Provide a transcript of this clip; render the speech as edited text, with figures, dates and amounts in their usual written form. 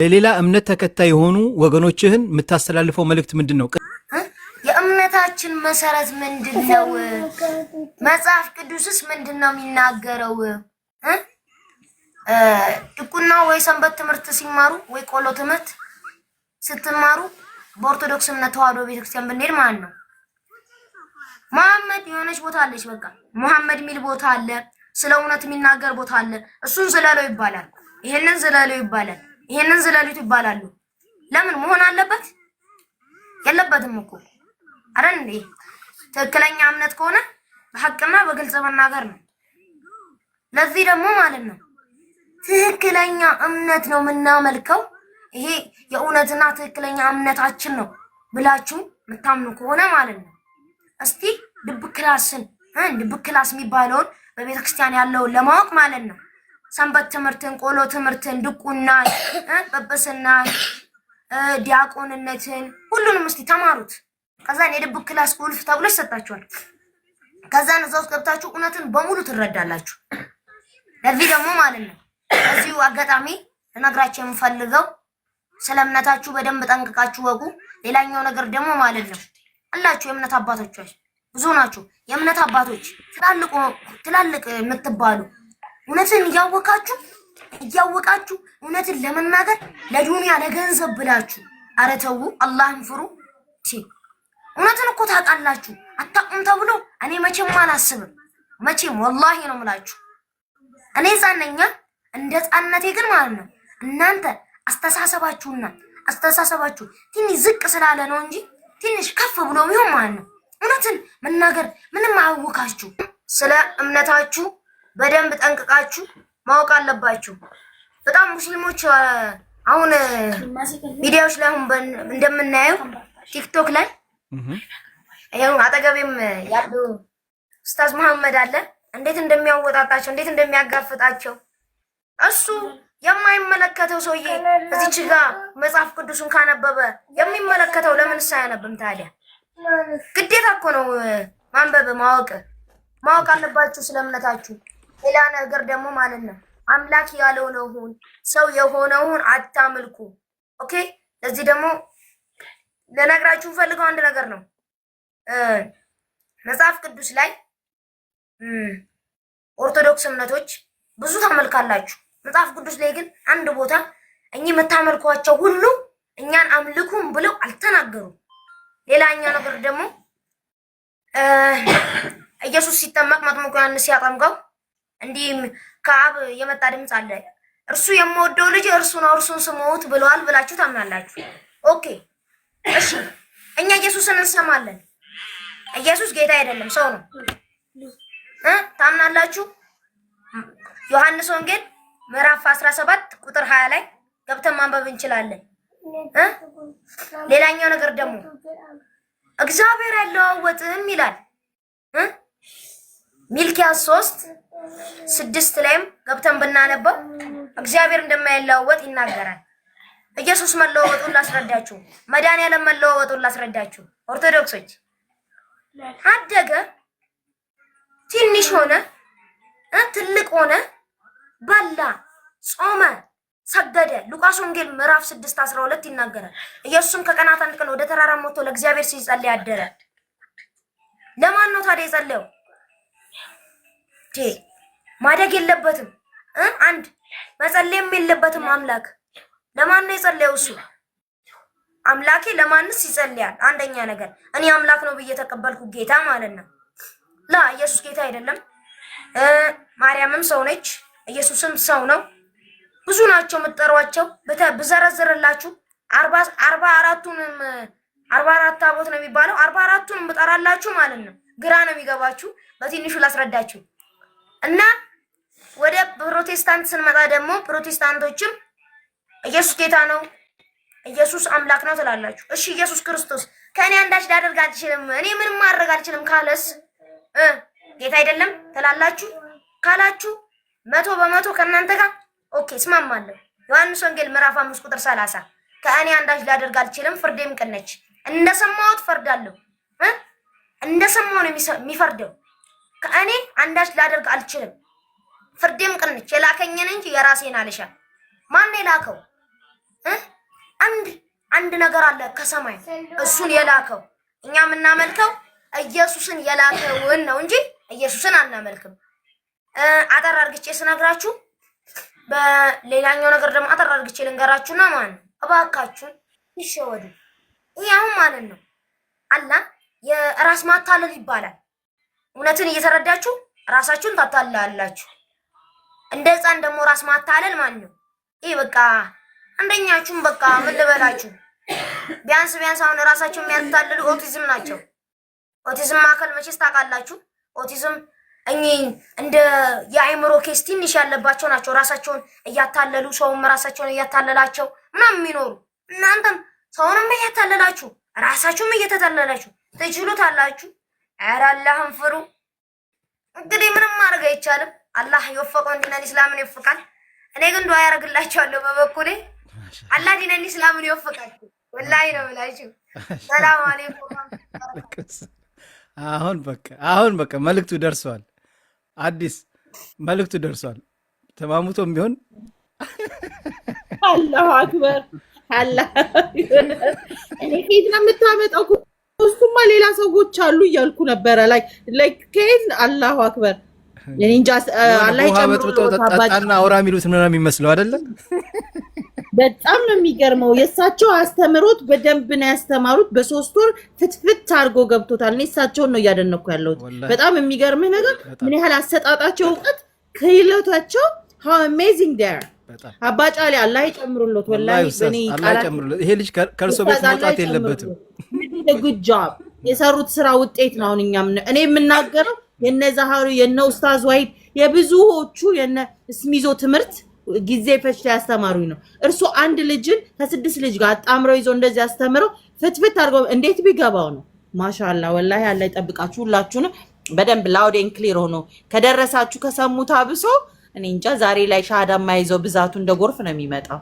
ለሌላ እምነት ተከታይ የሆኑ ወገኖችህን የምታስተላልፈው መልእክት ምንድነው? የእምነታችን መሰረት ምንድነው? መጽሐፍ ቅዱስስ ምንድነው የሚናገረው? ድቁና ወይ ሰንበት ትምህርት ሲማሩ ወይ ቆሎ ትምህርት ስትማሩ በኦርቶዶክስ እምነት ተዋህዶ ቤተክርስቲያን ብንሄድ ማለት ነው መሐመድ የሆነች ቦታ አለች። በቃ መሐመድ የሚል ቦታ አለ። ስለ እውነት የሚናገር ቦታ አለ። እሱን ዝለለው ይባላል። ይሄንን ዝለለው ይባላል። ይሄንን ዝለሉት ይባላሉ። ለምን መሆን አለበት? የለበትም እኮ አይደል እንዴ? ትክክለኛ እምነት ከሆነ በሐቅና በግልጽ መናገር ነው። ለዚህ ደግሞ ማለት ነው ትክክለኛ እምነት ነው የምናመልከው፣ ይሄ የእውነትና ትክክለኛ እምነታችን ነው ብላችሁ የምታምኑ ከሆነ ማለት ነው እስቲ ድብቅ ክላስ የሚባለውን በቤተክርስቲያን ያለውን ለማወቅ ማለት ነው ሰንበት ትምህርትን፣ ቆሎ ትምህርትን፣ ድቁና፣ ጵጵስና፣ ዲያቆንነትን ሁሉንም እስቲ ተማሩት። ከዛን የድብቅ ክላስ ቁልፍ ተብሎ ይሰጣችኋል። ከዛን እዛው ገብታችሁ እውነትን በሙሉ ትረዳላችሁ። ለዚህ ደግሞ ማለት ነው እዚሁ አጋጣሚ ልነግራችሁ የምፈልገው ስለ እምነታችሁ በደንብ ጠንቅቃችሁ ወቁ። ሌላኛው ነገር ደግሞ ማለት ነው አላችሁ የእምነት አባቶች ብዙ ናችሁ። የእምነት አባቶች ትላልቅ የምትባሉ እውነትን እያወቃችሁ እውነትን ለመናገር ለዱንያ ለገንዘብ ብላችሁ ኧረ ተው፣ አላህን ፍሩ። እውነትን እኮ ታውቃላችሁ። አታውቁም ተብሎ እኔ መቼም አላስብም። መቼም ወላሂ ነው የምላችሁ። እኔ ጻነኛ እንደ ጻነቴ ግን ማለት ነው እናንተ አስተሳሰባችሁ ትንሽ ዝቅ ስላለ ነው እንጂ ትንሽ ከፍ ብሎ ቢሆን ማለት ነው እውነትን መናገር ምንም አያውካችሁ። ስለ እምነታችሁ በደንብ ጠንቅቃችሁ ማወቅ አለባችሁ። በጣም ሙስሊሞች አሁን ቪዲዮዎች ላይ አሁን እንደምናየው ቲክቶክ ላይ ያው አጠገቤም ያለው ኡስታዝ መሐመድ አለ። እንዴት እንደሚያወጣጣቸው እንዴት እንደሚያጋፍጣቸው እሱ የማይመለከተው ሰውዬ እዚች ጋር መጽሐፍ ቅዱስን ካነበበ የሚመለከተው ለምን ሳያነብም ታዲያ? ግዴታ እኮ ነው ማንበብ ማወቅ አለባችሁ ስለ እምነታችሁ። ሌላ ነገር ደግሞ ማለት ነው አምላክ ያለውን ሁን፣ ሰው የሆነውን አታምልኩ። ኦኬ። ለዚህ ደግሞ ለነግራችሁ ፈልገው አንድ ነገር ነው መጽሐፍ ቅዱስ ላይ ኦርቶዶክስ እምነቶች ብዙ ታመልካላችሁ። መጽሐፍ ቅዱስ ላይ ግን አንድ ቦታ እኚህ የምታመልኳቸው ሁሉ እኛን አምልኩም ብለው አልተናገሩም። ሌላኛው ነገር ደግሞ ኢየሱስ ሲጠመቅ መጥምቁ ዮሐንስ ሲያጠምቀው እንዲህ ከአብ የመጣ ድምፅ አለ፣ እርሱ የምወደው ልጅ እርሱ ነው፣ እርሱን ስሙት ብለዋል ብላችሁ ታምናላችሁ። ኦኬ እሺ፣ እኛ ኢየሱስን እንሰማለን። ኢየሱስ ጌታ አይደለም ሰው ነው ታምናላችሁ? ዮሐንስ ወንጌል ምዕራፍ 17 ቁጥር 20 ላይ ገብተን ማንበብ እንችላለን። ሌላኛው ነገር ደግሞ እግዚአብሔር አይለዋወጥም ይላል። ሚልክያስ 3:6 ላይም ገብተን ብናነበው እግዚአብሔር እንደማይለዋወጥ ይናገራል። ኢየሱስ መለዋወጡን ላስረዳችሁ፣ መድኃኒዓለም መለዋወጡን ላስረዳችሁ። ኦርቶዶክሶች አደገ፣ ትንሽ ሆነ፣ ትልቅ ሆነ፣ በላ፣ ጾመ፣ ሰገደ። ሉቃስ ወንጌል ምዕራፍ 6:12 ይናገራል። ኢየሱስም ከቀናት አንድ ቀን ወደ ተራራ ወጥቶ ለእግዚአብሔር ሲጸልይ አደረ። ለማን ነው ታዲያ የጸለየው? ማደግ የለበትም አንድ መጸለይም የለበትም አምላክ። ለማን ነው የጸለየው? እሱ አምላኬ ለማንስ ይጸልያል? አንደኛ ነገር እኔ አምላክ ነው ብዬ ተቀበልኩ ጌታ ማለት ነው። ኢየሱስ ጌታ አይደለም። ማርያምም ሰው ነች፣ ኢየሱስም ሰው ነው። ብዙ ናቸው የምትጠሯቸው። ብዘረዝርላችሁ 44 ታቦት ነው የሚባለው። 44ቱንም ብጠራላችሁ ማለት ነው ግራ ነው የሚገባችሁ። በትንሹ ላስረዳችሁ እና ወደ ፕሮቴስታንት ስንመጣ ደግሞ ፕሮቴስታንቶችም ኢየሱስ ጌታ ነው፣ ኢየሱስ አምላክ ነው ትላላችሁ። እሺ ኢየሱስ ክርስቶስ ከእኔ አንዳች ላደርግ አልችልም፣ እኔ ምንም ማድረግ አልችልም ካለስ ጌታ አይደለም ትላላችሁ? ካላችሁ 100% ከእናንተ ጋር ኦኬ እስማማለሁ። ዮሐንስ ወንጌል ምዕራፍ 5 ቁጥር 30 ከእኔ አንዳች ላደርግ አልችልም፣ ፍርዴም ቅን ነች። እንደሰማሁት ፈርዳለሁ። እንደሰማሁ ነው የሚፈርደው። ከእኔ አንዳች ላደርግ አልችልም፣ ፍርዴም ቅን ነች። የላከኝን እንጂ የራሴን አልሻም። ማን የላከው? አንድ ነገር አለ ከሰማይ እሱን የላከው እኛ የምናመልከው ኢየሱስን የላከውን ነው እንጂ ኢየሱስን አናመልክም። አጠር አድርጌ ስነግራችሁ በሌላኛው ነገር ደግሞ አጠር አድርጌ ልንገራችሁና ማለት ነው እባካችሁ ይሸወዱ። ይሄው ማለት ነው አላህ የራስ ማታለል ይባላል። እውነትን እየተረዳችሁ ራሳችሁን ታታላላችሁ። እንደ ሕፃን ደግሞ ራስ ማታለል ማለት ነው። ይሄ በቃ አንደኛችሁም በቃ ምን ልበላችሁ ቢያንስ አሁን ራሳቸውን የሚያታልሉ ኦቲዝም ናቸው። ኦቲዝም ማከል መቼስ ታውቃላችሁ። ኦቲዝም እንደ የአይምሮ ኬስ ትንሽ ያለባቸው ናቸው። ራሳቸውን እያታለሉ ሰውም ራሳቸውን እያታለላቸው ምናምን የሚኖሩ እናንተም ሰውንም እያታለላችሁ ራሳችሁም እየተታለላችሁ ትችሉታላችሁ። ኧረ አላህን ፍሩ። እንግዲህ ምንም ማድረግ አይቻልም። አላህ የወፈቀው ዲነል ኢስላምን ይወፍቃል። እኔ ግን ዱዓ ያደርግላችኋለሁ በበኩሌ አላህ ዲነል ኢስላምን ይወፍቃችሁ። ወላሂ ነው ብላችሁ። ሰላም አለይኩም። አሁን በቃ መልእክቱ ደርሷል። አዲስ መልእክቱ ደርሷል። ተማሙቶም ቢሆን አላሁ አክበር አላህ እኔ ከየት ነው የምታመጣው? እሱማ ሌላ ሰዎች አሉ እያልኩ ነበረ። ላይክ ከየት አላሁ አክበር የኔ እንጃ። አላህ ይጨምረው። ጠጣና አውራ የሚሉት ምናምን የሚመስለው አይደለ? በጣም ነው የሚገርመው። የእሳቸው አስተምሮት በደንብ ነው ያስተማሩት። በ3 ወር ፍትፍት አድርጎ ገብቶታል። እኔ እሳቸውን ነው እያደነኩ ያለሁት። በጣም የሚገርምህ ነገር ምን ያህል አሰጣጣቸው እውቀት ክህሎታቸው how amazing there አባጫሊ አላህ ይጨምሩለት። ወላሂ በኔ ቃላት ይሄ ልጅ ከርሶ ቤት መውጣት የለበትም። good job የሰሩት ስራ ውጤት ነው። አሁን እኔ የምናገረው የነ ዛሃሩ የነ ኡስታዝ ዋሂድ የብዙዎቹ የነ ስሚዞ ትምህርት ጊዜ ፈጅቶ ያስተማሩኝ ነው። እርሱ አንድ ልጅን ከ6 ልጅ ጋር አጣምረው ይዞ እንደዚህ ያስተምረው ፍትፍት አድርገው እንዴት ቢገባው ነው። ማሻአላ ወላሂ አላህ ይጠብቃችሁ ሁላችሁንም። በደንብ ላውድ ኤንድ ክሊር ሆኖ ከደረሳችሁ ከሰሙት አብሶ እኔ እንጃ ዛሬ ላይ ሻሃዳ ማይዘው ብዛቱ እንደ ጎርፍ ነው የሚመጣው።